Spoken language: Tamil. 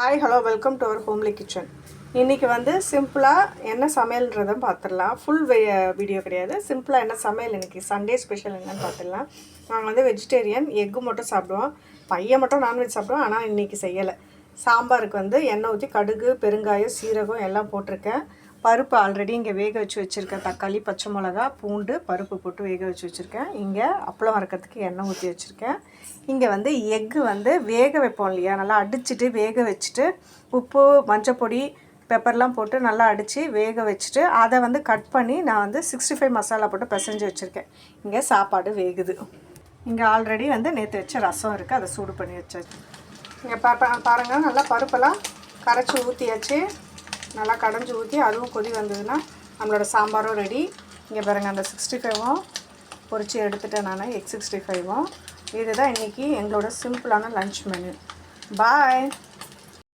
Hi hello welcome to our homely kitchen. இன்றைக்கி வந்து சிம்பிளாக என்ன சமையல்ன்றதை பார்த்துடலாம். ஃபுல் வீடியோ கிடையாது. சிம்பிளாக என்ன சமையல் இன்றைக்கி சண்டே ஸ்பெஷல் என்னென்னு பார்த்துடலாம். நாங்கள் வந்து வெஜிடேரியன், எக்கு மட்டும் சாப்பிடுவோம். பையன் மட்டும் நான்வெஜ் சாப்பிடுவோம். ஆனால் இன்றைக்கி செய்யலை. சாம்பாருக்கு வந்து எண்ணெய் ஊற்றி கடுகு, பெருங்காயம், சீரகம் எல்லாம் போட்டிருக்கேன். பருப்பு ஆல்ரெடி இங்கே வேக வச்சு வச்சுருக்கேன். தக்காளி, பச்சை மிளகா, பூண்டு, பருப்பு போட்டு வேக வச்சு வச்சுருக்கேன். இங்கே அப்பளம் வறுக்கிறதுக்கு எண்ணெய் ஊற்றி வச்சுருக்கேன். இங்கே வந்து எக்கு வந்து வேக வைப்போம் இல்லையா, நல்லா அடிச்சுட்டு வேக வச்சுட்டு உப்பு, மஞ்சப்பொடி, பெப்பர்லாம் போட்டு நல்லா அடித்து வேக வச்சுட்டு அதை வந்து கட் பண்ணி நான் வந்து 65 மசாலா போட்டு பிசைஞ்சு வச்சுருக்கேன். இங்கே சாப்பாடு வேகுது. இங்கே ஆல்ரெடி வந்து நேற்று வச்ச ரசம் இருக்குது, அதை சூடு பண்ணி வச்சாச்சு. இங்கே பாருங்கள், நல்லா பருப்பெல்லாம் கரைச்சி ஊற்றியாச்சு. நல்லா கடைஞ்சி ஊற்றி அதுவும் கொதி வந்ததுன்னா நம்மளோட சாம்பாரும் ரெடி. இங்கே பாருங்கள், அந்த 65ம் பொரித்து எடுத்துட்டேன் நான். எக் 65ம். இதுதான் இன்றைக்கி எங்களோட சிம்பிளான லன்ச் மெனு. பாய்.